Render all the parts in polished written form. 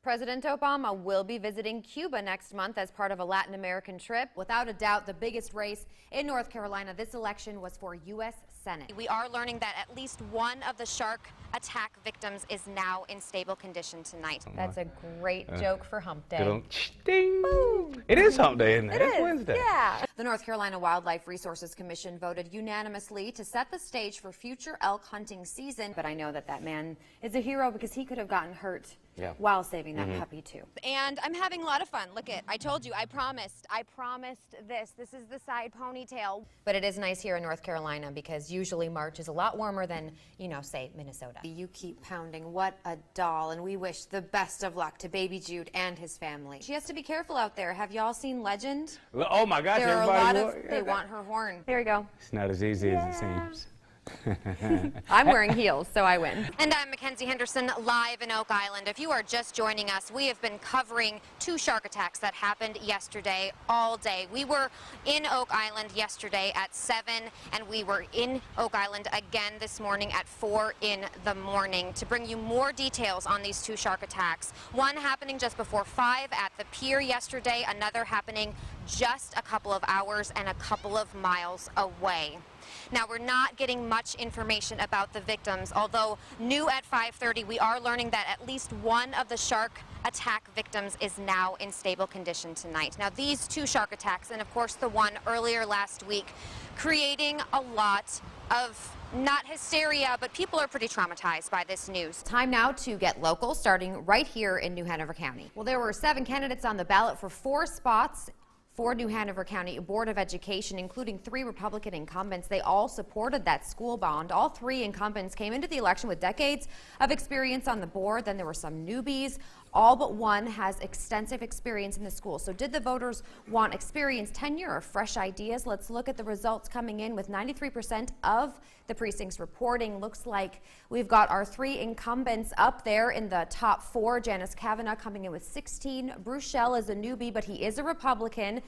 President Obama will be visiting Cuba next month as part of a Latin American trip. Without a doubt, the biggest race in North Carolina this election was for U.S. Senate. We are learning that at least one of the shark attack victims is now in stable condition tonight. That's a great joke for Hump Day. Ding. It is Hump Day, isn't it? It's Wednesday. Yeah. The North Carolina Wildlife Resources Commission voted unanimously to set the stage for future elk hunting season. But I know that that man is a hero because he could have gotten hurt while saving that puppy too. And I'm having a lot of fun. Look I told you, I promised this. This is the side ponytail. But it is nice here in North Carolina because usually March is a lot warmer than, say, Minnesota. You keep pounding. What a doll. And we wish the best of luck to baby Jude and his family. She has to be careful out there. Have y'all seen Legend? Oh my gosh, there are a lot everybody they want her horn. There you go. It's not as easy as it seems. I'm wearing heels, so I win. And I'm Makenzi Henderson, live in Oak Island. If you are just joining us, we have been covering 2 shark attacks that happened yesterday all day. We were in Oak Island yesterday at 7, and we were in Oak Island again this morning at 4 in the morning to bring you more details on these 2 shark attacks. One happening just before 5 at the pier yesterday, another happening just a couple of hours and a couple of miles away. Now, we're not getting much information about the victims, although new at 5:30, we are learning that at least one of the shark attack victims is now in stable condition tonight. Now, these 2 shark attacks, and of course the one earlier last week, creating a lot of not hysteria, but people are pretty traumatized by this news. Time now to get local, starting right here in New Hanover County. Well, there were 7 candidates on the ballot for 4 spots for New Hanover County Board of Education, including 3 Republican incumbents. They all supported that school bond. All 3 incumbents came into the election with decades of experience on the board. Then there were some newbies. All but one has extensive experience in the school. So did the voters want experience, tenure, or fresh ideas? Let's look at the results coming in with 93% of the precincts reporting. Looks like we've got our 3 incumbents up there in the top 4. Janice Kavanaugh coming in with 16. Bruce Schell is a newbie, but he is a Republican,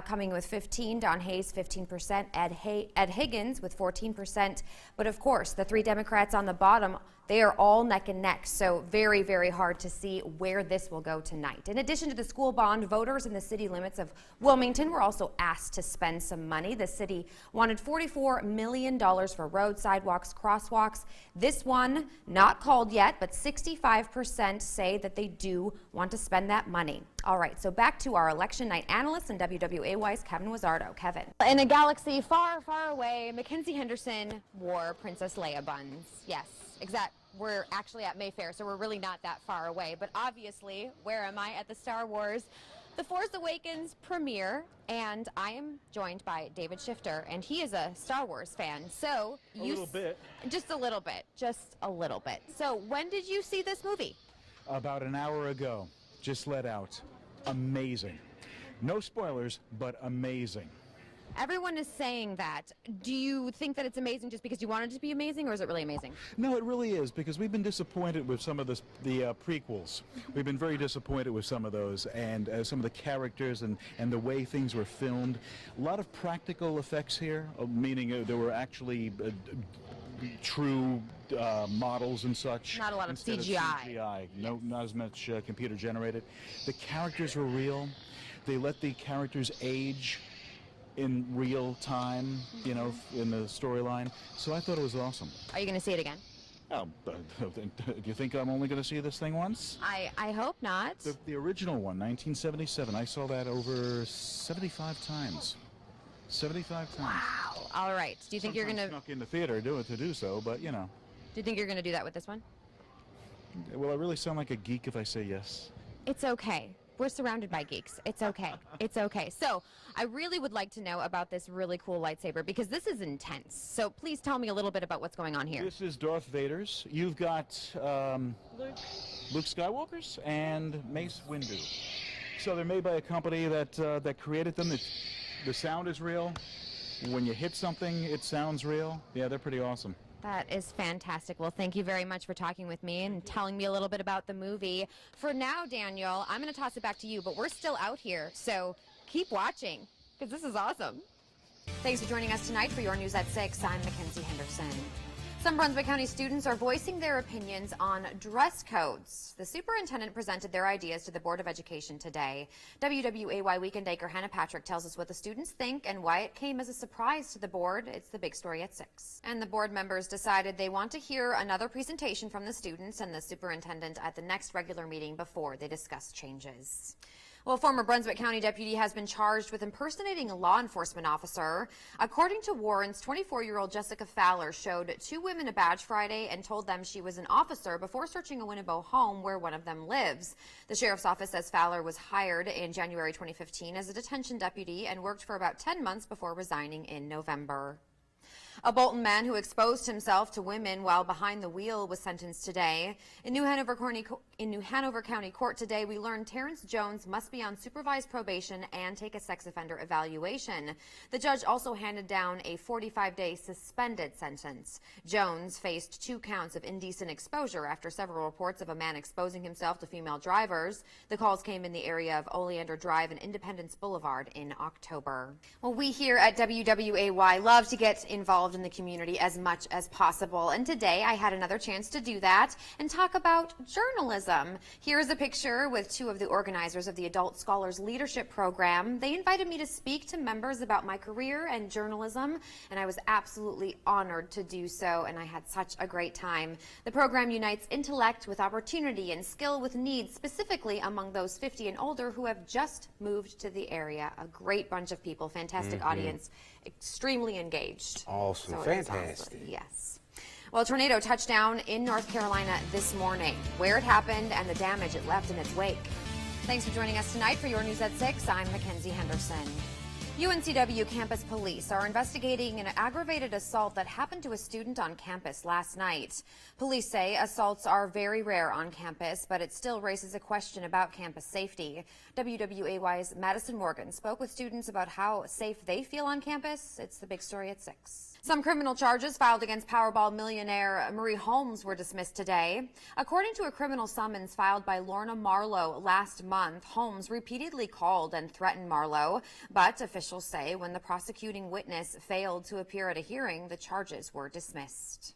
coming with 15. Don Hayes, 15%. Ed Higgins with 14%. But of course, the 3 Democrats on the bottom, they are all neck and neck, so very, very hard to see where this will go tonight. In addition to the school bond, voters in the city limits of Wilmington were also asked to spend some money. The city wanted $44 million for roads, sidewalks, crosswalks. This one, not called yet, but 65% say that they do want to spend that money. All right, so back to our election night analyst and WWAY's Kevin Wizzardo. Kevin. In a galaxy far, far away, Makenzi Henderson wore Princess Leia buns. Yes, exact. We're actually at Mayfair, so we're really not that far away. But obviously, where am I? At the Star Wars The Force Awakens premiere, and I am joined by David Shifter, and he is a Star Wars fan. So a little bit. Just a little bit. Just a little bit. So when did you see this movie? About an hour ago. Just let out. Amazing. No spoilers, but amazing. Everyone is saying that. Do you think that it's amazing just because you want it to be amazing, or is it really amazing? No, it really is, because we've been disappointed with some of the prequels. We've been very disappointed with some of those, and some of the characters and the way things were filmed. A lot of practical effects here, meaning there were actually true models and such. Not a lot of instead CGI. Of CGI. No, not as much computer generated. The characters were real. They let the characters age in real time, you know, in the storyline. So I thought it was awesome. Are you going to see it again? Oh, do you think I'm only going to see this thing once? I hope not. The original one, 1977, I saw that over 75 times. 75 times. Wow. All right. Do you think you're going to... snuck in the theater to do so, but, you know. Do you think you're going to do that with this one? Will I really sound like a geek if I say yes? It's okay. We're surrounded by geeks. It's okay. It's okay. So I really would like to know about this really cool lightsaber, because this is intense. So please tell me a little bit about what's going on here. This is Darth Vader's. You've got Luke Skywalker's and Mace Windu. So they're made by a company that created them. The sound is real. When you hit something, it sounds real. Yeah, they're pretty awesome. That is fantastic. Well, thank you very much for talking with me and telling me a little bit about the movie. For now, Daniel, I'm going to toss it back to you, but we're still out here, so keep watching, because this is awesome. Thanks for joining us tonight for your news at 6. I'm Makenzi Henderson. Some Brunswick County students are voicing their opinions on dress codes. The superintendent presented their ideas to the Board of Education today. WWAY Weekend anchor Hannah Patrick tells us what the students think and why it came as a surprise to the board. It's the big story at 6. And the board members decided they want to hear another presentation from the students and the superintendent at the next regular meeting before they discuss changes. Well, a former Brunswick County deputy has been charged with impersonating a law enforcement officer. According to warrants, 24-year-old Jessica Fowler showed 2 women a badge Friday and told them she was an officer before searching a Winnebago home where one of them lives. The sheriff's office says Fowler was hired in January 2015 as a detention deputy and worked for about 10 months before resigning in November. A Bolton man who exposed himself to women while behind the wheel was sentenced today. In New Hanover County Court today, we learned Terrence Jones must be on supervised probation and take a sex offender evaluation. The judge also handed down a 45-day suspended sentence. Jones faced 2 counts of indecent exposure after several reports of a man exposing himself to female drivers. The calls came in the area of Oleander Drive and Independence Boulevard in October. Well, we here at WWAY love to get involved in the community as much as possible, and today I had another chance to do that and talk about journalism. Here's a picture with 2 of the organizers of the Adult Scholars Leadership Program. They invited me to speak to members about my career and journalism, and I was absolutely honored to do so, and I had such a great time. The program unites intellect with opportunity and skill with needs, specifically among those 50 and older who have just moved to the area. A great bunch of people, fantastic audience, extremely engaged. Awesome. So Fantastic. Yes. Well, a tornado touched down in North Carolina this morning. Where it happened and the damage it left in its wake. Thanks for joining us tonight for your News at 6. I'm Makenzi Henderson. UNCW campus police are investigating an aggravated assault that happened to a student on campus last night. Police say assaults are very rare on campus, but it still raises a question about campus safety. WWAY's Madison Morgan spoke with students about how safe they feel on campus. It's the big story at 6. Some criminal charges filed against Powerball millionaire Marie Holmes were dismissed today. According to a criminal summons filed by Lorna Marlowe last month, Holmes repeatedly called and threatened Marlowe, but officials say when the prosecuting witness failed to appear at a hearing, the charges were dismissed.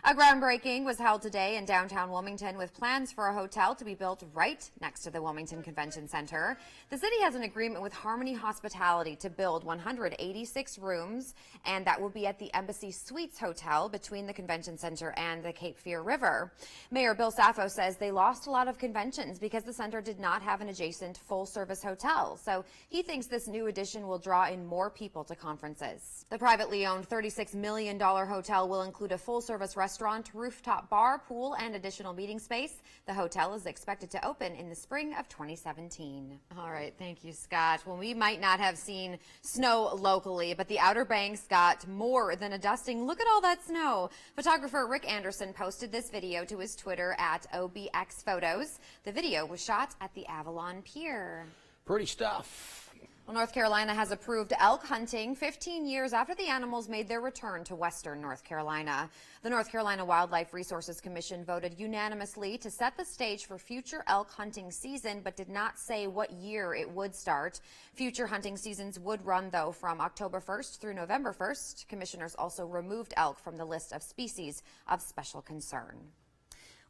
A groundbreaking was held today in downtown Wilmington with plans for a hotel to be built right next to the Wilmington Convention Center. The city has an agreement with Harmony Hospitality to build 186 rooms, and that will be at the Embassy Suites Hotel between the Convention Center and the Cape Fear River. Mayor Bill Saffo says they lost a lot of conventions because the center did not have an adjacent full-service hotel, so he thinks this new addition will draw in more people to conferences. The privately owned $36 million hotel will include a full-service restaurant, rooftop bar, pool, and additional meeting space. The hotel is expected to open in the spring of 2017. All right, thank you, Scott. Well, we might not have seen snow locally, but the Outer Banks got more than a dusting. Look at all that snow. Photographer Rick Anderson posted this video to his Twitter at OBX Photos. The video was shot at the Avalon Pier. Pretty stuff. Well, North Carolina has approved elk hunting 15 years after the animals made their return to western North Carolina. The North Carolina Wildlife Resources Commission voted unanimously to set the stage for future elk hunting season, but did not say what year it would start. Future hunting seasons would run, though, from October 1st through November 1st. Commissioners also removed elk from the list of species of special concern.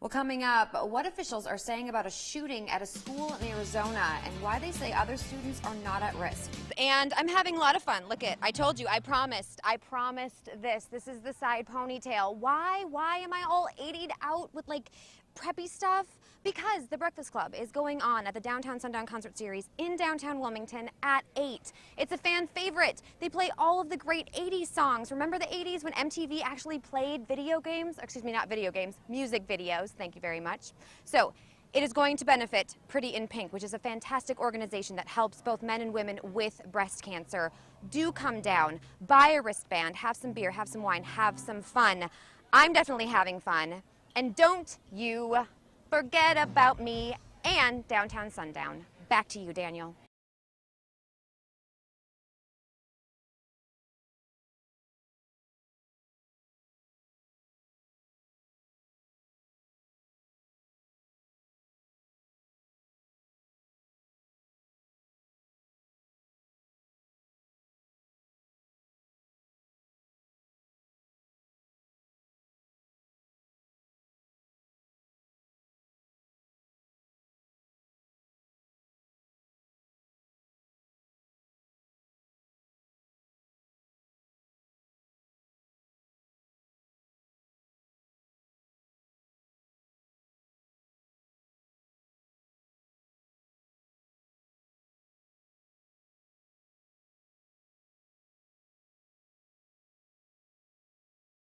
Well, coming up, what officials are saying about a shooting at a school in Arizona and why they say other students are not at risk. And I'm having a lot of fun. Look I told you, I promised this. This is the side ponytail. Why am I all 80'd out with like preppy stuff? Because the Breakfast Club is going on at the Downtown Sundown Concert Series in downtown Wilmington at 8. It's a fan favorite. They play all of the great 80s songs. Remember the 80s when MTV actually played video games? Excuse me, not video games, music videos. Thank you very much. So it is going to benefit Pretty in Pink, which is a fantastic organization that helps both men and women with breast cancer. Do come down, buy a wristband, have some beer, have some wine, have some fun. I'm definitely having fun. And don't you forget about me and Downtown Sundown. Back to you, Daniel.